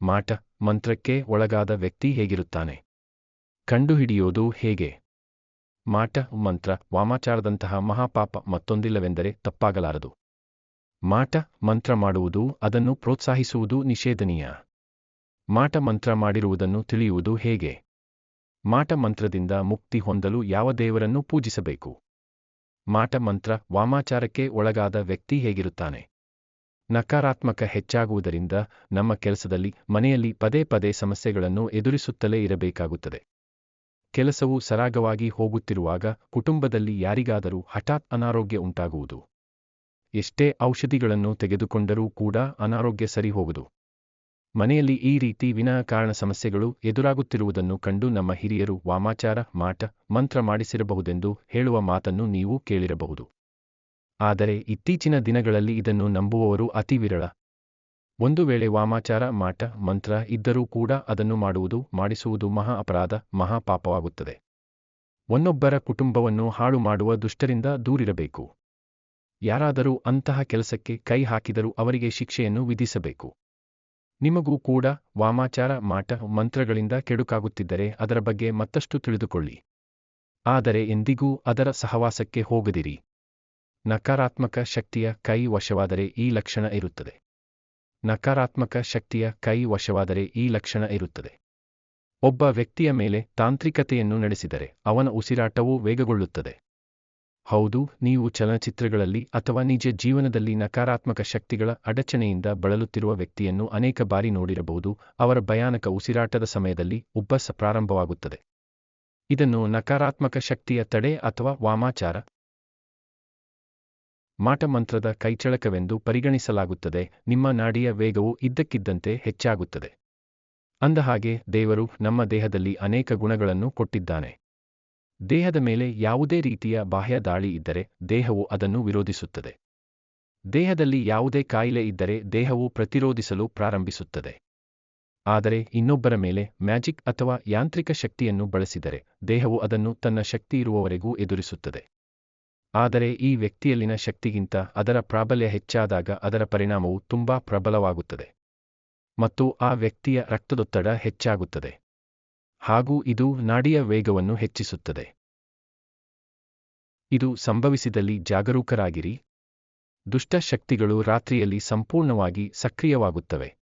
ಮಾಟ ಮಂತ್ರಕ್ಕೆ ಒಳಗಾದ ವ್ಯಕ್ತಿ ಹೇಗಿರುತ್ತಾನೆ? ಕಂಡುಹಿಡಿಯೋದು ಹೇಗೆ? ಮಾಟ ಮಂತ್ರ ವಾಮಾಚಾರದಂತಹ ಮಹಾಪಾಪ ಮತ್ತೊಂದಿಲ್ಲವೆಂದರೆ ತಪ್ಪಾಗಲಾರದು. ಮಾಟ ಮಂತ್ರ ಮಾಡುವುದು, ಅದನ್ನು ಪ್ರೋತ್ಸಾಹಿಸುವುದು ನಿಷೇಧನೀಯ. ಮಾಟ ಮಂತ್ರ ಮಾಡಿರುವುದನ್ನು ತಿಳಿಯುವುದು ಹೇಗೆ? ಮಾಟ ಮಂತ್ರದಿಂದ ಮುಕ್ತಿ ಹೊಂದಲು ಯಾವ ದೇವರನ್ನು ಪೂಜಿಸಬೇಕು? ಮಾಟ ಮಂತ್ರ ವಾಮಾಚಾರಕ್ಕೆ ಒಳಗಾದ ವ್ಯಕ್ತಿ ಹೇಗಿರುತ್ತಾನೆ? ನಕಾರಾತ್ಮಕ ಹೆಚ್ಚಾಗುವುದರಿಂದ ನಮ್ಮ ಕೆಲಸದಲ್ಲಿ, ಮನೆಯಲ್ಲಿ ಪದೇ ಪದೇ ಸಮಸ್ಯೆಗಳನ್ನು ಎದುರಿಸುತ್ತಲೇ ಇರಬೇಕಾಗುತ್ತದೆ. ಕೆಲಸವು ಸರಾಗವಾಗಿ ಹೋಗುತ್ತಿರುವಾಗ ಕುಟುಂಬದಲ್ಲಿ ಯಾರಿಗಾದರೂ ಹಠಾತ್ ಅನಾರೋಗ್ಯ ಉಂಟಾಗುವುದು. ಎಷ್ಟೇ ಔಷಧಿಗಳನ್ನು ತೆಗೆದುಕೊಂಡರೂ ಕೂಡ ಅನಾರೋಗ್ಯ ಸರಿ ಹೋಗದು. ಮನೆಯಲ್ಲಿ ಈ ರೀತಿ ವಿನಾಕಾರಣ ಸಮಸ್ಯೆಗಳು ಎದುರಾಗುತ್ತಿರುವುದನ್ನು ಕಂಡು ನಮ್ಮ ಹಿರಿಯರು ವಾಮಾಚಾರ ಮಾಟ ಮಂತ್ರ ಮಾಡಿಸಿರಬಹುದೆಂದು ಹೇಳುವ ಮಾತನ್ನು ನೀವು ಕೇಳಿರಬಹುದು. ಆದರೆ ಇತ್ತೀಚಿನ ದಿನಗಳಲ್ಲಿ ಇದನ್ನು ನಂಬುವವರು ಅತಿ ವಿರಳ. ಒಂದು ವೇಳೆ ವಾಮಾಚಾರ ಮಾಟ ಮಂತ್ರ ಇದ್ದರೂ ಕೂಡ ಅದನ್ನು ಮಾಡಿಸುವುದು ಮಹಾ ಅಪರಾಧ, ಮಹಾಪಾಪವಾಗುತ್ತದೆ. ಒನ್ನೊಬ್ಬರ ಕುಟುಂಬವನ್ನು ಹಾಳು ಮಾಡುವ ದುಷ್ಟರಿಂದ ದೂರಿರಬೇಕು. ಯಾರಾದರೂ ಅಂತಹ ಕೆಲಸಕ್ಕೆ ಕೈ ಹಾಕಿದರೂ ಅವರಿಗೆ ಶಿಕ್ಷೆಯನ್ನು ವಿಧಿಸಬೇಕು. ನಿಮಗೂ ಕೂಡ ವಾಮಾಚಾರ ಮಾಟ ಮಂತ್ರಗಳಿಂದ ಕೆಡುಕಾಗುತ್ತಿದ್ದರೆ ಅದರ ಬಗ್ಗೆ ಮತ್ತಷ್ಟು ತಿಳಿದುಕೊಳ್ಳಿ. ಆದರೆ ಎಂದಿಗೂ ಅದರ ಸಹವಾಸಕ್ಕೆ ಹೋಗದಿರಿ. ನಕಾರಾತ್ಮಕ ಶಕ್ತಿಯ ಕೈ ವಶವಾದರೆ ಈ ಲಕ್ಷಣ ಇರುತ್ತದೆ. ನಕಾರಾತ್ಮಕ ಶಕ್ತಿಯ ಕೈ ವಶವಾದರೆ ಈ ಲಕ್ಷಣ ಇರುತ್ತದೆ. ಒಬ್ಬ ವ್ಯಕ್ತಿಯ ಮೇಲೆ ತಾಂತ್ರಿಕತೆಯನ್ನು ನಡೆಸಿದರೆ ಅವನ ಉಸಿರಾಟವೂ ವೇಗಗೊಳ್ಳುತ್ತದೆ. ಹೌದು, ನೀವು ಚಲನಚಿತ್ರಗಳಲ್ಲಿ ಅಥವಾ ನಿಜ ಜೀವನದಲ್ಲಿ ನಕಾರಾತ್ಮಕ ಶಕ್ತಿಗಳ ಅಡಚಣೆಯಿಂದ ಬಳಲುತ್ತಿರುವ ವ್ಯಕ್ತಿಯನ್ನು ಅನೇಕ ಬಾರಿ ನೋಡಿರಬಹುದು. ಅವರ ಭಯಾನಕ ಉಸಿರಾಟದ ಸಮಯದಲ್ಲಿ ಉಬ್ಬಸ ಪ್ರಾರಂಭವಾಗುತ್ತದೆ. ಇದನ್ನು ನಕಾರಾತ್ಮಕ ಶಕ್ತಿಯ ತಡೆ ಅಥವಾ ವಾಮಾಚಾರ ಮಾಟ ಮಂತ್ರದ ಕೈಚಳಕವೆಂದು ಪರಿಗಣಿಸಲಾಗುತ್ತದೆ. ನಿಮ್ಮ ನಾಡಿಯ ವೇಗವು ಇದ್ದಕ್ಕಿದ್ದಂತೆ ಹೆಚ್ಚಾಗುತ್ತದೆ. ಅಂದಹಾಗೆ ದೇವರು ನಮ್ಮ ದೇಹದಲ್ಲಿ ಅನೇಕ ಗುಣಗಳನ್ನು ಕೊಟ್ಟಿದ್ದಾನೆ. ದೇಹದ ಮೇಲೆ ಯಾವುದೇ ರೀತಿಯ ಬಾಹ್ಯ ದಾಳಿ ಇದ್ದರೆ ದೇಹವು ಅದನ್ನು ವಿರೋಧಿಸುತ್ತದೆ. ದೇಹದಲ್ಲಿ ಯಾವುದೇ ಕಾಯಿಲೆ ಇದ್ದರೆ ದೇಹವು ಪ್ರತಿರೋಧಿಸಲು ಪ್ರಾರಂಭಿಸುತ್ತದೆ. ಆದರೆ ಇನ್ನೊಬ್ಬರ ಮೇಲೆ ಮ್ಯಾಜಿಕ್ ಅಥವಾ ಯಾಂತ್ರಿಕ ಶಕ್ತಿಯನ್ನು ಬಳಸಿದರೆ ದೇಹವು ಅದನ್ನು ತನ್ನ ಶಕ್ತಿ ಇರುವವರೆಗೂ ಎದುರಿಸುತ್ತದೆ. ಆದರೆ ಈ ವ್ಯಕ್ತಿಯಲ್ಲಿನ ಶಕ್ತಿಗಿಂತ ಅದರ ಪ್ರಾಬಲ್ಯ ಹೆಚ್ಚಾದಾಗ ಅದರ ಪರಿಣಾಮವು ತುಂಬಾ ಪ್ರಬಲವಾಗುತ್ತದೆ ಮತ್ತು ಆ ವ್ಯಕ್ತಿಯ ರಕ್ತದೊತ್ತಡ ಹೆಚ್ಚಾಗುತ್ತದೆ. ಹಾಗೂ ಇದು ನಾಡಿಯ ವೇಗವನ್ನು ಹೆಚ್ಚಿಸುತ್ತದೆ. ಇದು ಸಂಭವಿಸಿದಲ್ಲಿ ಜಾಗರೂಕರಾಗಿರಿ. ದುಷ್ಟ ಶಕ್ತಿಗಳು ರಾತ್ರಿಯಲ್ಲಿ ಸಂಪೂರ್ಣವಾಗಿ ಸಕ್ರಿಯವಾಗುತ್ತವೆ.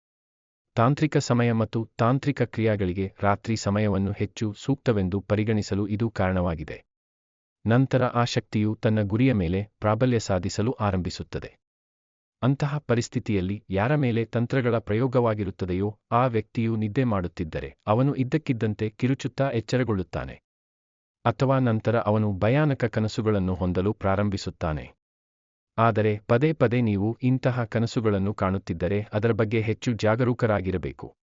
ತಾಂತ್ರಿಕ ಸಮಯ ಮತ್ತು ತಾಂತ್ರಿಕ ಕ್ರಿಯೆಗಳಿಗೆ ರಾತ್ರಿ ಸಮಯವನ್ನು ಹೆಚ್ಚು ಸೂಕ್ತವೆಂದು ಪರಿಗಣಿಸಲು ಇದು ಕಾರಣವಾಗಿದೆ. ನಂತರ ಆ ಶಕ್ತಿಯು ತನ್ನ ಗುರಿಯ ಮೇಲೆ ಪ್ರಾಬಲ್ಯ ಸಾಧಿಸಲು ಆರಂಭಿಸುತ್ತದೆ. ಅಂತಹ ಪರಿಸ್ಥಿತಿಯಲ್ಲಿ ಯಾರ ಮೇಲೆ ತಂತ್ರಗಳ ಪ್ರಯೋಗವಾಗಿರುತ್ತದೆಯೋ ಆ ವ್ಯಕ್ತಿಯು ನಿದ್ದೆ ಮಾಡುತ್ತಿದ್ದರೆ ಅವನು ಇದ್ದಕ್ಕಿದ್ದಂತೆ ಕಿರುಚುತ್ತಾ ಎಚ್ಚರಗೊಳ್ಳುತ್ತಾನೆ. ಅಥವಾ ನಂತರ ಅವನು ಭಯಾನಕ ಕನಸುಗಳನ್ನು ಹೊಂದಲು ಪ್ರಾರಂಭಿಸುತ್ತಾನೆ. ಆದರೆ ಪದೇ ಪದೇ ನೀವು ಇಂತಹ ಕನಸುಗಳನ್ನು ಕಾಣುತ್ತಿದ್ದರೆ ಅದರ ಬಗ್ಗೆ ಹೆಚ್ಚು ಜಾಗರೂಕರಾಗಿರಬೇಕು.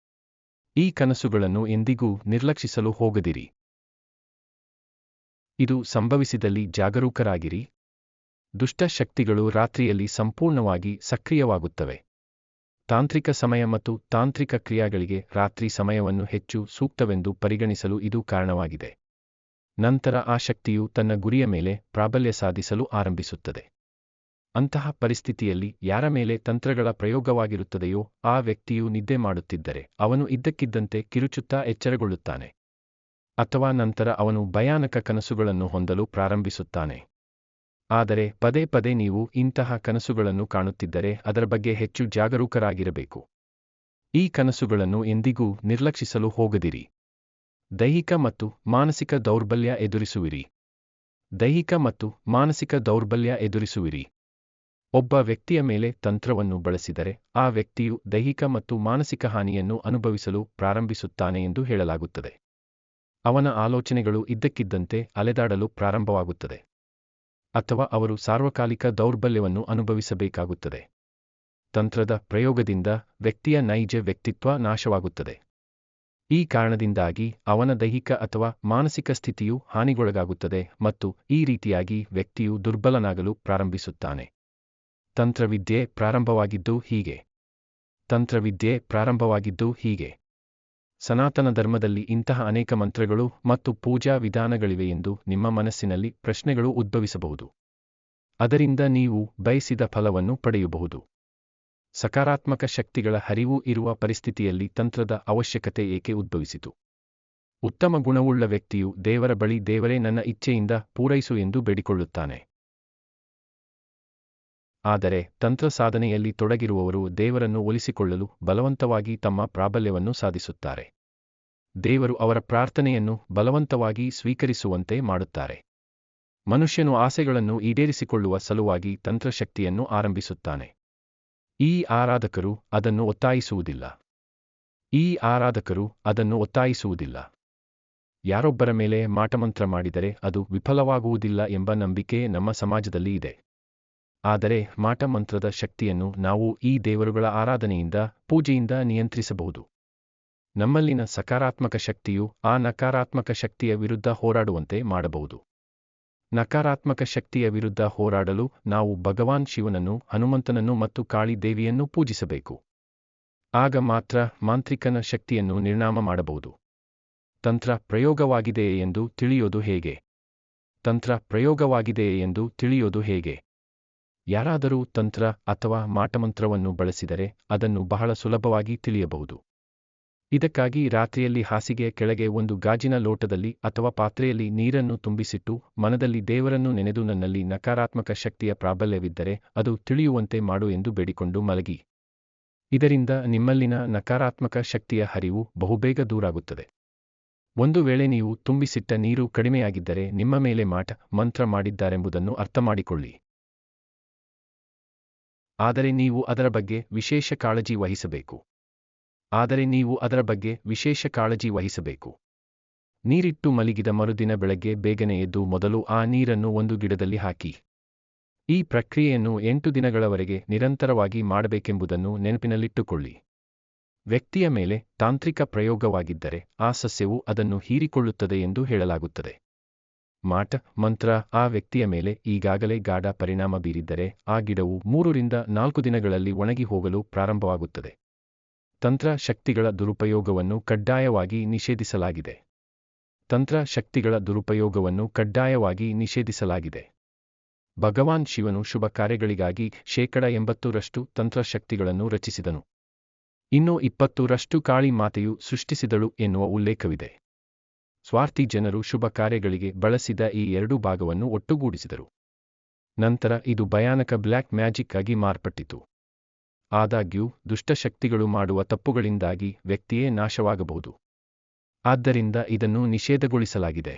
ಈ ಕನಸುಗಳನ್ನು ಎಂದಿಗೂ ನಿರ್ಲಕ್ಷಿಸಲು ಹೋಗದಿರಿ. ಇದು ಸಂಭವಿಸಿದಲ್ಲಿ ಜಾಗರೂಕರಾಗಿರಿ. ದುಷ್ಟ ಶಕ್ತಿಗಳು ರಾತ್ರಿಯಲ್ಲಿ ಸಂಪೂರ್ಣವಾಗಿ ಸಕ್ರಿಯವಾಗುತ್ತವೆ. ತಾಂತ್ರಿಕ ಸಮಯ ಮತ್ತು ತಾಂತ್ರಿಕ ಕ್ರಿಯೆಗಳಿಗೆ ರಾತ್ರಿ ಸಮಯವನ್ನು ಹೆಚ್ಚು ಸೂಕ್ತವೆಂದು ಪರಿಗಣಿಸಲು ಇದು ಕಾರಣವಾಗಿದೆ. ನಂತರ ಆ ಶಕ್ತಿಯು ತನ್ನ ಗುರಿಯ ಮೇಲೆ ಪ್ರಾಬಲ್ಯ ಸಾಧಿಸಲು ಆರಂಭಿಸುತ್ತದೆ. ಅಂತಹ ಪರಿಸ್ಥಿತಿಯಲ್ಲಿ ಯಾರ ಮೇಲೆ ತಂತ್ರಗಳ ಪ್ರಯೋಗವಾಗಿರುತ್ತದೆಯೋ ಆ ವ್ಯಕ್ತಿಯು ನಿದ್ದೆ ಮಾಡುತ್ತಿದ್ದರೆ ಅವನು ಇದ್ದಕ್ಕಿದ್ದಂತೆ ಕಿರುಚುತ್ತಾ ಎಚ್ಚರಗೊಳ್ಳುತ್ತಾನೆ. ಅಥವಾ ನಂತರ ಅವನು ಭಯಾನಕ ಕನಸುಗಳನ್ನು ಹೊಂದಲು ಪ್ರಾರಂಭಿಸುತ್ತಾನೆ. ಆದರೆ ಪದೇ ಪದೇ ನೀವು ಇಂತಹ ಕನಸುಗಳನ್ನು ಕಾಣುತ್ತಿದ್ದರೆ ಅದರ ಬಗ್ಗೆ ಹೆಚ್ಚು ಜಾಗರೂಕರಾಗಿರಬೇಕು. ಈ ಕನಸುಗಳನ್ನು ಎಂದಿಗೂ ನಿರ್ಲಕ್ಷಿಸಲು ಹೋಗದಿರಿ. ದೈಹಿಕ ಮತ್ತು ಮಾನಸಿಕ ದೌರ್ಬಲ್ಯ ಎದುರಿಸುವಿರಿ. ದೈಹಿಕ ಮತ್ತು ಮಾನಸಿಕ ದೌರ್ಬಲ್ಯ ಎದುರಿಸುವಿರಿ. ಒಬ್ಬ ವ್ಯಕ್ತಿಯ ಮೇಲೆ ತಂತ್ರವನ್ನು ಬಳಸಿದರೆ ಆ ವ್ಯಕ್ತಿಯು ದೈಹಿಕ ಮತ್ತು ಮಾನಸಿಕ ಹಾನಿಯನ್ನು ಅನುಭವಿಸಲು ಪ್ರಾರಂಭಿಸುತ್ತಾನೆ ಎಂದು ಹೇಳಲಾಗುತ್ತದೆ. ಅವನ ಆಲೋಚನೆಗಳು ಇದ್ದಕ್ಕಿದ್ದಂತೆ ಅಲೆದಾಡಲು ಪ್ರಾರಂಭವಾಗುತ್ತದೆ. ಅಥವಾ ಅವರು ಸಾರ್ವಕಾಲಿಕ ದೌರ್ಬಲ್ಯವನ್ನು ಅನುಭವಿಸಬೇಕಾಗುತ್ತದೆ. ತಂತ್ರದ ಪ್ರಯೋಗದಿಂದ ವ್ಯಕ್ತಿಯ ನೈಜ ವ್ಯಕ್ತಿತ್ವ ನಾಶವಾಗುತ್ತದೆ. ಈ ಕಾರಣದಿಂದಾಗಿ ಅವನ ದೈಹಿಕ ಅಥವಾ ಮಾನಸಿಕ ಸ್ಥಿತಿಯು ಹಾನಿಗೊಳಗಾಗುತ್ತದೆ ಮತ್ತು ಈ ರೀತಿಯಾಗಿ ವ್ಯಕ್ತಿಯು ದುರ್ಬಲನಾಗಲು ಪ್ರಾರಂಭಿಸುತ್ತಾನೆ. ತಂತ್ರವಿದ್ಯೆ ಪ್ರಾರಂಭವಾಗಿದ್ದು ಹೀಗೆ. ತಂತ್ರವಿದ್ಯೆ ಪ್ರಾರಂಭವಾಗಿದ್ದು ಹೀಗೆ. ಸನಾತನ ಧರ್ಮದಲ್ಲಿ ಇಂತಹ ಅನೇಕ ಮಂತ್ರಗಳು ಮತ್ತು ಪೂಜಾ ವಿಧಾನಗಳಿವೆ ಎಂದು ನಿಮ್ಮ ಮನಸ್ಸಿನಲ್ಲಿ ಪ್ರಶ್ನೆಗಳು ಉದ್ಭವಿಸಬಹುದು. ಅದರಿಂದ ನೀವು ಬಯಸಿದ ಫಲವನ್ನು ಪಡೆಯಬಹುದು. ಸಕಾರಾತ್ಮಕ ಶಕ್ತಿಗಳ ಹರಿವು ಇರುವ ಪರಿಸ್ಥಿತಿಯಲ್ಲಿ ತಂತ್ರದ ಅವಶ್ಯಕತೆ ಏಕೆ ಉದ್ಭವಿಸಿತು? ಉತ್ತಮ ಗುಣವುಳ್ಳ ವ್ಯಕ್ತಿಯು ದೇವರ ಬಳಿ ದೇವರೇ ನನ್ನ ಇಚ್ಛೆಯಿಂದ ಪೂರೈಸು ಎಂದು ಬೇಡಿಕೊಳ್ಳುತ್ತಾನೆ. ಆದರೆ ತಂತ್ರ ಸಾಧನೆಯಲ್ಲಿ ತೊಡಗಿರುವವರು ದೇವರನ್ನು ಒಲಿಸಿಕೊಳ್ಳಲು ಬಲವಂತವಾಗಿ ತಮ್ಮ ಪ್ರಾಬಲ್ಯವನ್ನು ಸಾಧಿಸುತ್ತಾರೆ. ದೇವರು ಅವರ ಪ್ರಾರ್ಥನೆಯನ್ನು ಬಲವಂತವಾಗಿ ಸ್ವೀಕರಿಸುವಂತೆ ಮಾಡುತ್ತಾರೆ. ಮನುಷ್ಯನು ಆಸೆಗಳನ್ನು ಈಡೇರಿಸಿಕೊಳ್ಳುವ ಸಲುವಾಗಿ ತಂತ್ರಶಕ್ತಿಯನ್ನು ಆರಂಭಿಸುತ್ತಾನೆ. ಈ ಆರಾಧಕರು ಅದನ್ನು ಒತ್ತಾಯಿಸುವುದಿಲ್ಲ. ಯಾರೊಬ್ಬರ ಮೇಲೆ ಮಾಟಮಂತ್ರ ಮಾಡಿದರೆ ಅದು ವಿಫಲವಾಗುವುದಿಲ್ಲ ಎಂಬ ನಂಬಿಕೆ ನಮ್ಮ ಸಮಾಜದಲ್ಲಿ ಇದೆ. ಆದರೆ ಮಾಟಮಂತ್ರದ ಶಕ್ತಿಯನ್ನು ನಾವು ಈ ದೇವರುಗಳ ಆರಾಧನೆಯಿಂದ, ಪೂಜೆಯಿಂದ ನಿಯಂತ್ರಿಸಬಹುದು. ನಮ್ಮಲ್ಲಿನ ಸಕಾರಾತ್ಮಕ ಶಕ್ತಿಯು ಆ ನಕಾರಾತ್ಮಕ ಶಕ್ತಿಯ ವಿರುದ್ಧ ಹೋರಾಡುವಂತೆ ಮಾಡಬಹುದು. ನಕಾರಾತ್ಮಕ ಶಕ್ತಿಯ ವಿರುದ್ಧ ಹೋರಾಡಲು ನಾವು ಭಗವಾನ್ ಶಿವನನ್ನು, ಹನುಮಂತನನ್ನು ಮತ್ತು ಕಾಳಿ ದೇವಿಯನ್ನು ಪೂಜಿಸಬೇಕು. ಆಗ ಮಾತ್ರ ಮಾಂತ್ರಿಕನ ಶಕ್ತಿಯನ್ನು ನಿರ್ನಾಮ ಮಾಡಬಹುದು. ತಂತ್ರ ಪ್ರಯೋಗವಾಗಿದೆಯೇ ಎಂದು ತಿಳಿಯೋದು ಹೇಗೆ? ಯಾರಾದರೂ ತಂತ್ರ ಅಥವಾ ಮಾಟಮಂತ್ರವನ್ನು ಬಳಸಿದರೆ ಅದನ್ನು ಬಹಳ ಸುಲಭವಾಗಿ ತಿಳಿಯಬಹುದು. ಇದಕ್ಕಾಗಿ ರಾತ್ರಿಯಲ್ಲಿ ಹಾಸಿಗೆಯ ಕೆಳಗೆ ಒಂದು ಗಾಜಿನ ಲೋಟದಲ್ಲಿ ಅಥವಾ ಪಾತ್ರೆಯಲ್ಲಿ ನೀರನ್ನು ತುಂಬಿಸಿಟ್ಟು ಮನದಲ್ಲಿ ದೇವರನ್ನು ನೆನೆದು ನನ್ನಲ್ಲಿ ನಕಾರಾತ್ಮಕ ಶಕ್ತಿಯ ಪ್ರಾಬಲ್ಯವಿದ್ದರೆ ಅದು ತಿಳಿಯುವಂತೆ ಮಾಡು ಎಂದು ಬೇಡಿಕೊಂಡು ಮಲಗಿ. ಇದರಿಂದ ನಿಮ್ಮಲ್ಲಿನ ನಕಾರಾತ್ಮಕ ಶಕ್ತಿಯ ಹರಿವು ಬಹುಬೇಗ ದೂರಾಗುತ್ತದೆ. ಒಂದು ವೇಳೆ ನೀವು ತುಂಬಿಸಿಟ್ಟ ನೀರು ಕಡಿಮೆಯಾಗಿದ್ದರೆ ನಿಮ್ಮ ಮೇಲೆ ಮಂತ್ರ ಮಾಡಿದ್ದಾರೆಂಬುದನ್ನು ಅರ್ಥಮಾಡಿಕೊಳ್ಳಿ. ಆದರೆ ನೀವು ಅದರ ಬಗ್ಗೆ ವಿಶೇಷ ಕಾಳಜಿ ವಹಿಸಬೇಕು. ನೀರಿಟ್ಟು ಮಲಗಿದ ಮರುದಿನ ಬೆಳಗ್ಗೆ ಬೇಗನೆ ಎದ್ದು ಮೊದಲು ಆ ನೀರನ್ನು ಒಂದು ಗಿಡದಲ್ಲಿ ಹಾಕಿ. ಈ ಪ್ರಕ್ರಿಯೆಯನ್ನು 8 ದಿನಗಳವರೆಗೆ ನಿರಂತರವಾಗಿ ಮಾಡಬೇಕೆಂಬುದನ್ನು ನೆನಪಿನಲ್ಲಿಟ್ಟುಕೊಳ್ಳಿ. ವ್ಯಕ್ತಿಯ ಮೇಲೆ ತಾಂತ್ರಿಕ ಪ್ರಯೋಗವಾಗಿದ್ದರೆ ಆ ಸಸ್ಯವು ಅದನ್ನು ಹೀರಿಕೊಳ್ಳುತ್ತದೆ ಎಂದು ಹೇಳಲಾಗುತ್ತದೆ. ಮಂತ್ರ ಆ ವ್ಯಕ್ತಿಯ ಮೇಲೆ ಈಗಾಗಲೇ ಗಾಢ ಪರಿಣಾಮ ಬೀರಿದ್ದರೆ ಆ ಗಿಡವು 3 ರಿಂದ 4 ದಿನಗಳಲ್ಲಿ ಒಣಗಿ ಹೋಗಲು ಪ್ರಾರಂಭವಾಗುತ್ತದೆ. ತಂತ್ರ ಶಕ್ತಿಗಳ ದುರುಪಯೋಗವನ್ನು ಕಡ್ಡಾಯವಾಗಿ ನಿಷೇಧಿಸಲಾಗಿದೆ. ಭಗವಾನ್ ಶಿವನು ಶುಭ ಕಾರ್ಯಗಳಿಗಾಗಿ 80% ತಂತ್ರಶಕ್ತಿಗಳನ್ನು ರಚಿಸಿದನು. ಇನ್ನು 20% ಕಾಳಿ ಮಾತೆಯು ಸೃಷ್ಟಿಸಿದಳು ಎನ್ನುವ ಉಲ್ಲೇಖವಿದೆ. ಸ್ವಾರ್ಥಿ ಜನರು ಶುಭ ಕಾರ್ಯಗಳಿಗೆ ಬಳಸಿದ ಈ 2 ಭಾಗವನ್ನು ಒಟ್ಟುಗೂಡಿಸಿದರು. ನಂತರ ಇದು ಭಯಾನಕ ಬ್ಲ್ಯಾಕ್ ಮ್ಯಾಜಿಕ್ ಆಗಿ ಮಾರ್ಪಟ್ಟಿತು. ಆದಾಗ್ಯೂ ದುಷ್ಟಶಕ್ತಿಗಳು ಮಾಡುವ ತಪ್ಪುಗಳಿಂದಾಗಿ ವ್ಯಕ್ತಿಯೇ ನಾಶವಾಗಬಹುದು. ಆದ್ದರಿಂದ ಇದನ್ನು ನಿಷೇಧಗೊಳಿಸಲಾಗಿದೆ.